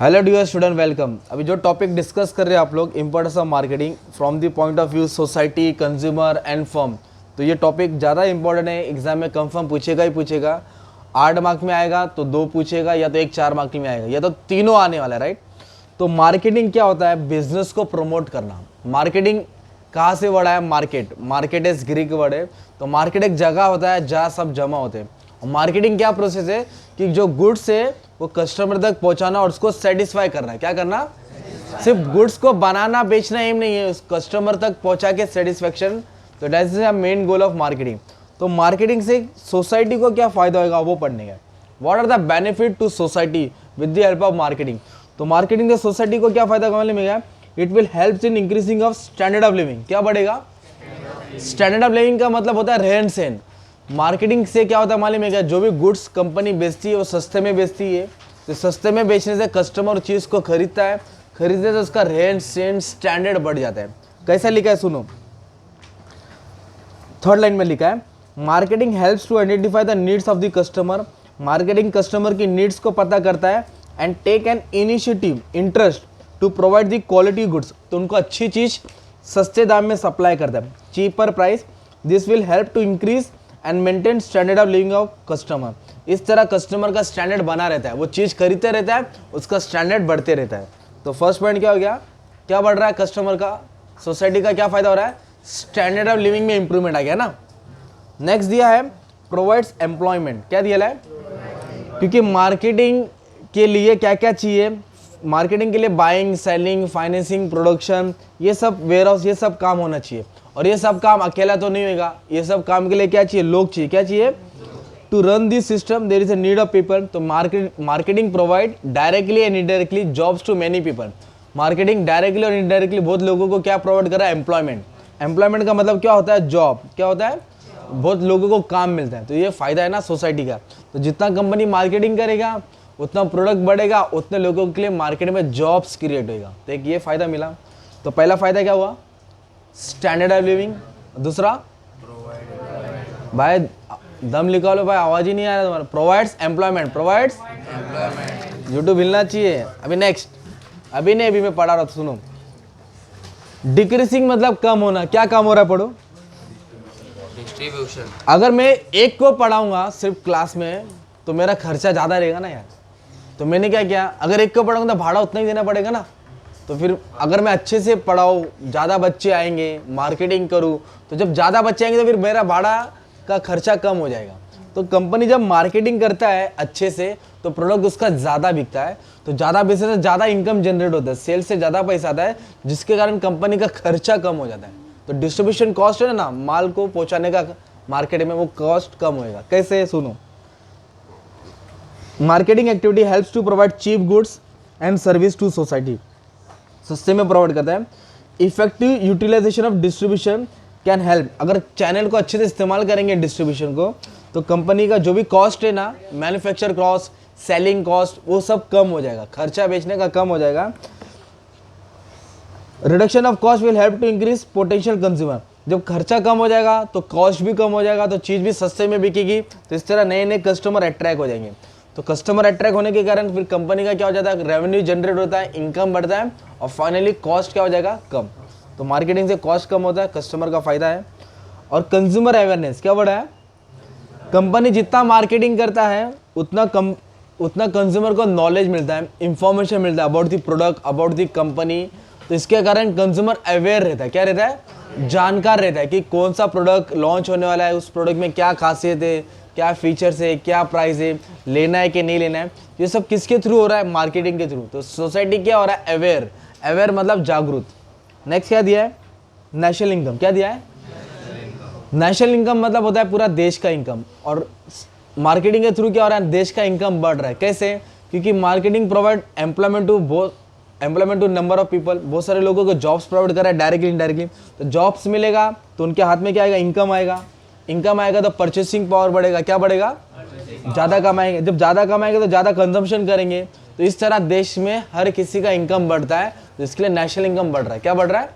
Hello dear student, welcome. अभी जो topic discuss कर रहे हैं आप लोग, importance of marketing from the point of view society, consumer and firm. तो ये टॉपिक ज़्यादा इंपॉर्टेंट है, एग्जाम में कंफर्म पूछेगा ही पूछेगा। 8 मार्क में आएगा तो 2 पूछेगा, या तो 1 4 मार्क में आएगा, या तो तीनों आने वाला है, राइट। तो मार्केटिंग क्या होता है? बिजनेस को प्रमोट करना। मार्केटिंग कहाँ से वर्ड है? मार्केट इज ग्रीक वर्ड है। तो मार्केट एक जगह होता है जहाँ सब जमा होते हैं। और मार्केटिंग क्या प्रोसेस है कि जो गुड्स है वो कस्टमर तक पहुंचाना और उसको सेटिस्फाई करना है। क्या करना? सिर्फ गुड्स को बनाना बेचना एम नहीं है, उस कस्टमर तक पहुंचा के सेटिस्फेक्शन। तो that is the main goal of marketing. तो मार्केटिंग से सोसाइटी को क्या फायदा होगा वो पढ़ने का। What are the benefit to society with the help of marketing. तो मार्केटिंग से सोसाइटी को क्या फायदा मिलेगा? It will help in increasing of standard of living. क्या बढ़ेगा? स्टैंडर्ड ऑफ लिविंग का मतलब होता है रहन सहन। मार्केटिंग से क्या होता है मालूम है क्या? जो भी गुड्स कंपनी बेचती है वो सस्ते में बेचती है। तो सस्ते में बेचने से कस्टमर चीज़ को खरीदता है, खरीदने से उसका रहन सहन स्टैंडर्ड बढ़ जाता है। कैसा लिखा है सुनो, 3rd लाइन में लिखा है, marketing helps to identify the needs of the customer. Marketing customer की नीड्स को पता करता है and take an initiative interest to provide the quality goods. तो उनको अच्छी चीज़ सस्ते दाम में सप्लाई करता है, cheaper price. This will help to increase and maintain standard of living of customer. इस तरह कस्टमर का स्टैंडर्ड बना रहता है, वो चीज़ खरीदते रहता है, उसका स्टैंडर्ड बढ़ते रहता है। तो फर्स्ट पॉइंट क्या हो गया? क्या बढ़ रहा है कस्टमर का? सोसाइटी का क्या फायदा हो रहा है? स्टैंडर्ड ऑफ लिविंग में इंप्रूवमेंट आ गया ना। नेक्स्ट दिया है प्रोवाइड्स एम्प्लॉयमेंट। क्या दिया है? क्योंकि मार्केटिंग के लिए क्या क्या चाहिए? मार्केटिंग के लिए बाइंग, सेलिंग, फाइनेंसिंग, प्रोडक्शन, ये सब वेयर हाउस, ये सब काम होना चाहिए। और ये सब काम अकेला तो नहीं होगा, ये सब काम के लिए क्या चाहिए? लोग चाहिए। क्या चाहिए? To run this system there is a need of people. तो marketing provide directly and indirectly jobs to many people. Marketing directly और इनडायरेक्टली बहुत लोगों को क्या प्रोवाइड कर रहा है? एम्प्लॉयमेंट। एम्प्लॉयमेंट का मतलब क्या होता है? जॉब। क्या होता है? बहुत लोगों को काम मिलता है। तो ये फायदा है ना सोसाइटी का। तो जितना कंपनी मार्केटिंग करेगा उतना प्रोडक्ट बढ़ेगा, उतने लोगों के लिए मार्केट में जॉब्स क्रिएट होगा। तो एक ये फायदा मिला। तो पहला फायदा क्या हुआ? Standard of living. दूसरा भाई दम निकालो लो भाई, आवाज ही नहीं आ रहा तुम्हारा। Provides employment. प्रोवाइड्स यूट्यूब हिलना चाहिए। अभी नेक्स्ट, अभी नहीं, अभी मैं पढ़ा रहा था, सुनो। डिक्रीसिंग मतलब कम होना। क्या कम हो रहा है? पढ़ो। डिस्ट्रीब्यूशन। अगर मैं एक को पढ़ाऊंगा सिर्फ क्लास में तो मेरा खर्चा ज़्यादा रहेगा ना यार। तो मैंने क्या किया, अगर एक को पढ़ाऊंगा तो भाड़ा उतना ही देना पड़ेगा ना। तो फिर अगर मैं अच्छे से पढ़ाऊँ, ज़्यादा बच्चे आएंगे, मार्केटिंग करूँ, तो जब ज़्यादा बच्चे आएंगे तो फिर मेरा भाड़ा का खर्चा कम हो जाएगा। तो कंपनी जब मार्केटिंग करता है अच्छे से तो प्रोडक्ट उसका ज़्यादा बिकता है। तो ज़्यादा बेचने से ज़्यादा इनकम जनरेट होता है, सेल से ज़्यादा पैसा आता है, जिसके कारण कंपनी का खर्चा कम हो जाता है। तो डिस्ट्रीब्यूशन कॉस्ट है ना, माल को पहुँचाने का मार्केट में, वो कॉस्ट कम होएगा। कैसे? सुनो। Marketing activity helps to provide cheap goods and service to society. सस्ते में प्रोवाइड करता है। Effective utilization of distribution can help. अगर चैनल को अच्छे से इस्तेमाल करेंगे डिस्ट्रीब्यूशन को, तो कंपनी का जो भी कॉस्ट है ना, मैन्युफैक्चर कॉस्ट, सेलिंग कॉस्ट, वो सब कम हो जाएगा, खर्चा बेचने का कम हो जाएगा। Reduction of cost will help to increase potential consumer. जब खर्चा कम हो जाएगा तो कॉस्ट भी कम हो जाएगा, तो चीज़ भी सस्ते में बिकेगी। तो इस तरह नए नए कस्टमर अट्रैक्ट हो जाएंगे। तो कस्टमर अट्रैक्ट होने के कारण फिर कंपनी का क्या हो जाता है? रेवेन्यू जनरेट होता है, इनकम बढ़ता है, और फाइनली कॉस्ट क्या हो जाएगा? कम। तो मार्केटिंग से कॉस्ट कम होता है, कस्टमर का फायदा है। और कंज्यूमर अवेयरनेस क्या बढ़ा है? कंपनी जितना मार्केटिंग करता है उतना कंज्यूमर को नॉलेज मिलता है, इंफॉर्मेशन मिलता है about the product, about the company. तो इसके कारण कंज्यूमर अवेयर रहता है। क्या रहता है? जानकार रहता है कि कौन सा प्रोडक्ट लॉन्च होने वाला है, उस प्रोडक्ट में क्या खासियत है, क्या फीचर्स है, क्या प्राइस है, लेना है कि नहीं लेना है। ये सब किसके थ्रू हो रहा है? मार्केटिंग के थ्रू। तो सोसाइटी क्या हो रहा है? अवेयर। अवेयर मतलब जागरूक। नेक्स्ट क्या दिया है? National income. क्या दिया है? नेशनल इनकम मतलब होता है पूरा देश का इनकम। और मार्केटिंग के थ्रू क्या हो रहा है? देश का इनकम बढ़ रहा है। कैसे? क्योंकि marketing provide employment to number of people. बहुत सारे लोगों को जॉब्स प्रोवाइड कर रहा है डायरेक्टली इनडायरेक्टली। तो जॉब्स मिलेगा तो उनके हाथ में क्या आएगा? इनकम आएगा। इनकम आएगा तो परचेसिंग पावर बढ़ेगा। क्या बढ़ेगा? ज़्यादा कमाएंगे। जब ज़्यादा कमाएंगे तो ज़्यादा कंजम्पशन करेंगे। तो इस तरह देश में हर किसी का इनकम बढ़ता है, तो इसके लिए नेशनल इनकम बढ़ रहा है। क्या बढ़ रहा है?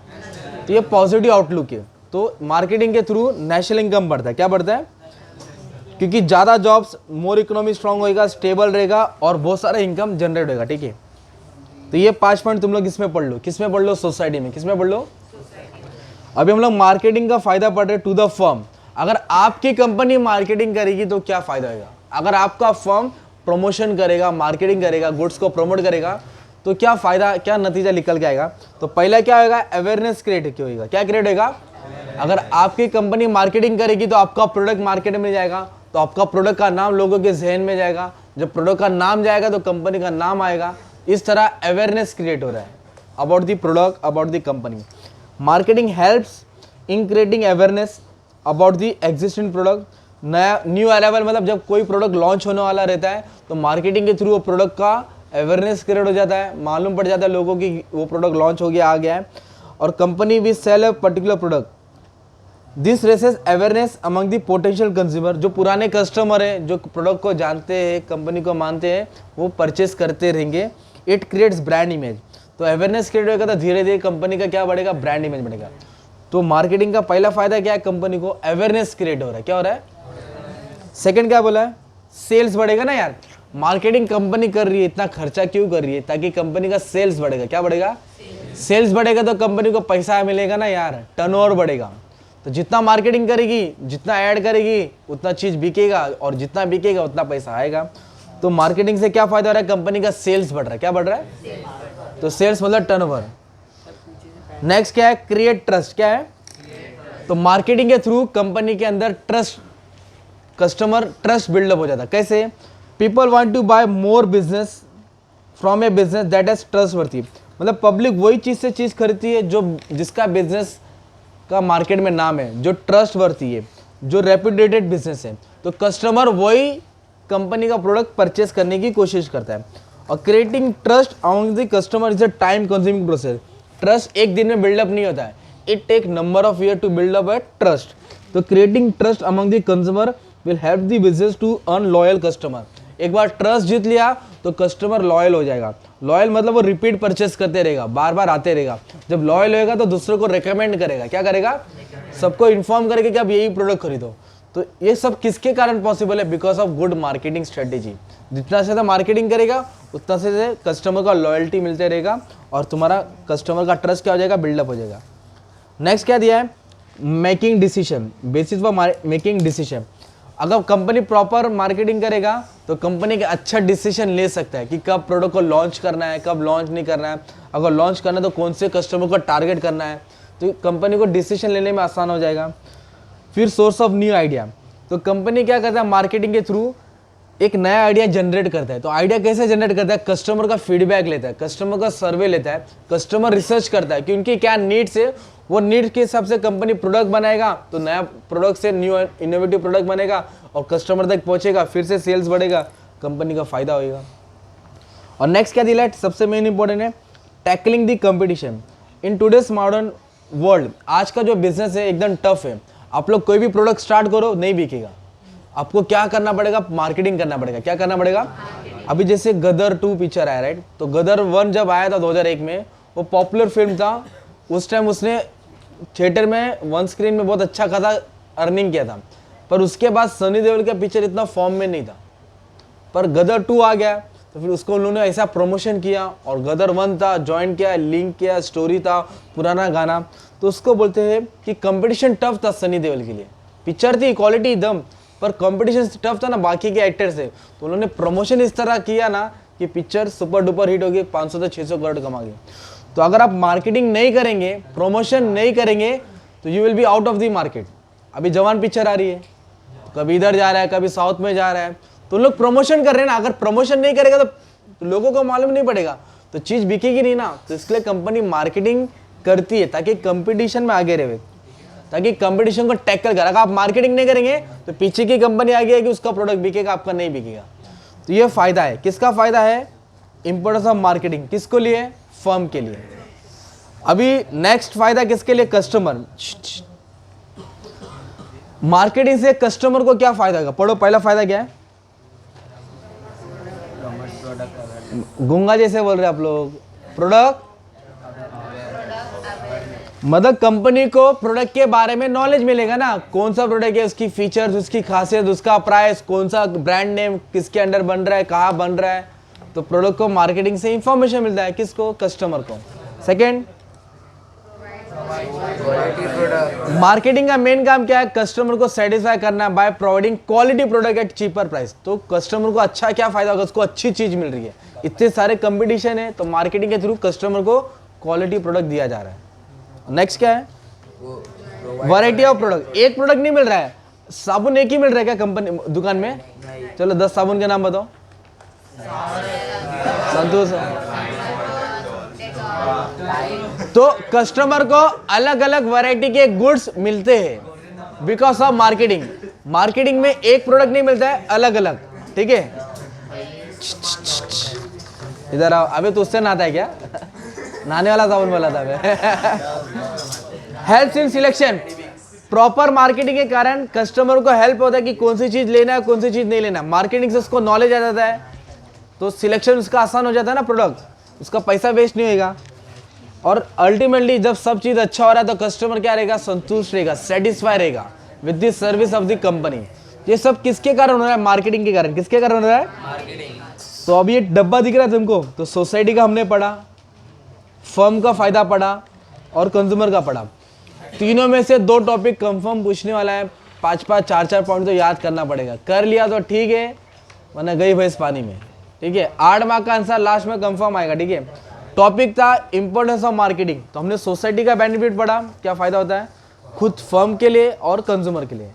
तो ये पॉजिटिव आउटलुक है। तो मार्केटिंग के थ्रू नेशनल इनकम बढ़ता है। क्या बढ़ता है? क्योंकि ज़्यादा जॉब्स, मोर इकोनॉमी स्ट्रांग होएगा, स्टेबल रहेगा और बहुत सारा इनकम जनरेट होगा। ठीक है। तो ये 5 पॉइंट तुम लोग इसमें पढ़ लो, किसमें पढ़ लो, सोसाइटी में। किसमें पढ़ लो? अभी हम लोग मार्केटिंग का फायदा पढ़ रहे टू द फर्म। अगर आपकी कंपनी मार्केटिंग करेगी तो क्या फायदा होगा? अगर आपका फर्म प्रमोशन करेगा, मार्केटिंग करेगा, गुड्स को प्रमोट करेगा, तो क्या फायदा, क्या नतीजा निकल के आएगा? तो पहला क्या होगा? अवेयरनेस क्रिएट होगा। क्या क्रिएट होगा? अगर आपकी कंपनी मार्केटिंग करेगी तो आपका प्रोडक्ट मार्केट में जाएगा, तो आपका प्रोडक्ट का नाम लोगों के जहन में जाएगा। जब प्रोडक्ट का नाम जाएगा तो कंपनी का नाम आएगा। इस तरह अवेयरनेस क्रिएट हो रहा है about the product, about the company. Marketing helps in creating awareness about the existing product. नया न्यू अराइवल मतलब जब कोई प्रोडक्ट लॉन्च होने वाला रहता है तो मार्केटिंग के थ्रू वो प्रोडक्ट का अवेयरनेस क्रिएट हो जाता है, मालूम पड़ जाता है लोगों की वो प्रोडक्ट लॉन्च हो गया, आ गया है। और company will sell a particular product, this raises awareness among the potential consumer. जो पुराने कस्टमर हैं, जो प्रोडक्ट को जानते हैं, कंपनी को मानते हैं, वो परचेस करते रहेंगे। It creates brand image. तो अवेयरनेस क्रिएट होगा तो धीरे धीरे कंपनी का क्या बढ़ेगा? ब्रांड इमेज बढ़ेगा। तो मार्केटिंग का पहला फायदा क्या है? कंपनी को अवेयरनेस क्रिएट हो रहा है। क्या हो रहा है? सेकंड क्या बोला है? सेल्स बढ़ेगा ना यार। मार्केटिंग कंपनी कर रही है, इतना खर्चा क्यों कर रही है? ताकि कंपनी का सेल्स बढ़ेगा। क्या बढ़ेगा? सेल्स बढ़ेगा तो कंपनी को पैसा मिलेगा ना यार, टर्नओवर बढ़ेगा। तो जितना मार्केटिंग करेगी, जितना ऐड करेगी, उतना चीज बिकेगा, और जितना बिकेगा उतना पैसा आएगा। तो मार्केटिंग से क्या फायदा हो रहा है? कंपनी का सेल्स बढ़ रहा है। क्या बढ़ रहा है? तो सेल्स मतलब टर्नओवर। नेक्स्ट क्या है? Create trust. क्या है? तो मार्केटिंग के थ्रू कंपनी के अंदर ट्रस्ट, कस्टमर ट्रस्ट बिल्डअप हो जाता है। कैसे? People want to buy more business from a business that is trustworthy. मतलब पब्लिक वही चीज से चीज खरीदती है जो जिसका बिजनेस का मार्केट में नाम है, जो ट्रस्टवर्थी है, जो रेप्यूटेड बिजनेस है। तो कस्टमर वही कंपनी का प्रोडक्ट परचेस करने की कोशिश करता है। और creating trust among the customer is a time consuming process. Trust एक दिन में बिल्डअप नहीं होता है, it take number of year to build up a trust. तो creating trust among the consumer will help the business to earn loyal customer. एक बार trust जीत लिया तो कस्टमर लॉयल हो जाएगा। लॉयल मतलब वो रिपीट परचेस करते रहेगा, बार बार आते रहेगा। जब लॉयल होएगा तो दूसरों को रिकमेंड करेगा। क्या करेगा? सबको इन्फॉर्म करेगा कि आप यही प्रोडक्ट खरीदो। तो ये सब किसके कारण पॉसिबल है? Because of good marketing strategy. जितना ज़्यादा मार्केटिंग करेगा उतना से कस्टमर का लॉयल्टी मिलते रहेगा और तुम्हारा कस्टमर का ट्रस्ट क्या हो जाएगा? बिल्डअप हो जाएगा। नेक्स्ट क्या दिया है? Making decision, basis for making decision. अगर कंपनी प्रॉपर मार्केटिंग करेगा तो कंपनी का अच्छा डिसीजन ले सकता है कि कब प्रोडक्ट को लॉन्च करना है, कब लॉन्च नहीं करना है। अगर लॉन्च करना है तो कौन से कस्टमर को टारगेट करना है, तो कंपनी को डिसीजन लेने में आसान हो जाएगा। फिर सोर्स ऑफ न्यू आइडिया। तो कंपनी क्या करता है? मार्केटिंग के थ्रू एक नया आइडिया जनरेट करता है। तो आइडिया कैसे जनरेट करता है? कस्टमर का फीडबैक लेता है, कस्टमर का सर्वे लेता है, कस्टमर रिसर्च करता है कि उनकी क्या नीड्स है। वो नीड के हिसाब से कंपनी प्रोडक्ट बनाएगा, तो नया प्रोडक्ट से न्यू इनोवेटिव प्रोडक्ट बनेगा और कस्टमर तक पहुंचेगा, फिर से सेल्स बढ़ेगा, कंपनी का फायदा होगा। और नेक्स्ट क्या दिला है? सबसे मेन इंपॉर्टेंट है tackling the competition in today's modern world. आज का जो बिजनेस है एकदम टफ है। आप लोग कोई भी प्रोडक्ट स्टार्ट करो, नहीं बिकेगा। आपको क्या करना पड़ेगा? मार्केटिंग करना पड़ेगा। क्या करना पड़ेगा? अभी जैसे गदर 2 पिक्चर आया, राइट? तो गदर 1 जब आया था 2001 में, वो पॉपुलर फिल्म था। उस टाइम उसने थिएटर में वन स्क्रीन में बहुत अच्छा खासा अर्निंग किया था, पर उसके बाद सनी देओल का पिक्चर इतना फॉर्म में नहीं था। पर गदर 2 आ गया तो फिर उसको उन्होंने ऐसा प्रमोशन किया, और गदर 1 था, ज्वाइन किया, लिंक किया, स्टोरी था, पुराना गाना। तो उसको बोलते हैं कि कंपटीशन टफ था सनी देओल के लिए। पिक्चर थी क्वालिटी दम, पर कंपटीशन टफ था ना बाकी के एक्टर से। तो उन्होंने प्रमोशन इस तरह किया ना कि पिक्चर सुपर डुपर हिट होगी, 500 से 600 करोड़ कमा गई। तो अगर आप मार्केटिंग नहीं करेंगे, प्रमोशन नहीं करेंगे, तो you will be out of the market. अभी जवान पिक्चर आ रही है, कभी इधर जा रहा है, कभी साउथ में जा रहा है, तो लोग प्रमोशन कर रहे हैं ना। अगर प्रमोशन नहीं करेगा तो लोगों को मालूम नहीं पड़ेगा, तो चीज बिकेगी नहीं ना। तो इसलिए कंपनी मार्केटिंग करती है ताकि कंपटीशन में आगे रहे, ताकि कंपटीशन को टैकल कर। अगर आप मार्केटिंग नहीं करेंगे तो पीछे की कंपनी आगे आएगी, उसका प्रोडक्ट बिकेगा, आपका नहीं बिकेगा। तो ये फायदा है। किसका फायदा है? Importance of marketing. किसको लिए? फर्म के लिए। अभी नेक्स्ट फायदा किसके लिए? कस्टमर। मार्केटिंग से कस्टमर को क्या फायदा होगा? पढ़ो, पहला फायदा क्या है? गूंगा जैसे बोल रहे आप लोग। प्रोडक्ट मतलब कंपनी को प्रोडक्ट के बारे में नॉलेज मिलेगा ना, कौन सा प्रोडक्ट है, उसकी फीचर्स, उसकी खासियत, उसका प्राइस, कौन सा ब्रांड नेम किसके अंडर बन रहा है, कहाँ बन रहा है। तो प्रोडक्ट को मार्केटिंग से इंफॉर्मेशन मिलता है, किसको? कस्टमर को। सेकेंड, मार्केटिंग का मेन काम क्या है? कस्टमर को सेटिस्फाई करना by providing quality product at cheaper price. तो कस्टमर को अच्छा क्या फायदा होगा? उसको अच्छी चीज मिल रही है, इतने सारे कंपटीशन है, तो मार्केटिंग के थ्रू कस्टमर को क्वालिटी प्रोडक्ट दिया जा रहा है। नेक्स्ट क्या है? Variety of product. एक प्रोडक्ट नहीं मिल रहा है, साबुन एक ही मिल रहा है क्या कंपनी दुकान में? चलो 10 साबुन के नाम बताओ। संतोष। तो कस्टमर को अलग अलग वैरायटी के गुड्स मिलते हैं बिकॉज ऑफ मार्केटिंग। मार्केटिंग में एक प्रोडक्ट नहीं मिलता है, अलग अलग। ठीक है, इधर आओ। अबे तो उससे नहाता है क्या? नहाने वाला साबुन बोला था मैं। Help in selection. Proper marketing के कारण कस्टमर को हेल्प होता है कि कौन सी चीज लेना है, कौन सी चीज नहीं लेना। मार्केटिंग से उसको नॉलेज आ जाता है, तो सिलेक्शन उसका आसान हो जाता है ना, प्रोडक्ट, उसका पैसा वेस्ट नहीं होगा। और अल्टीमेटली जब सब चीज अच्छा हो रहा है तो कस्टमर क्या रहेगा? संतुष्ट रहेगा, सेटिस्फाई रहेगा with the service of the company. ये सब किसके कारण हो रहा है? मार्केटिंग के कारण। किसके कारण हो रहा है? मार्केटिंग। तो अब ये डब्बा दिख रहा है तुमको, तो सोसाइटी का हमने पढ़ा, फर्म का फायदा पढ़ा और कंज्यूमर का पढ़ा। तीनों में से 2 टॉपिक कंफर्म पूछने वाला है, 5-5 4-4 पॉइंट तो याद करना पड़ेगा। कर लिया तो ठीक है, वरना गई भैंस पानी में। ठीक है, 8 मार्क का आंसर लास्ट में कंफर्म आएगा। ठीक है, टॉपिक था इंपॉर्टेंस ऑफ मार्केटिंग। तो हमने सोसाइटी का बेनिफिट पढ़ा, क्या फायदा होता है खुद फर्म के लिए और कंज्यूमर के लिए।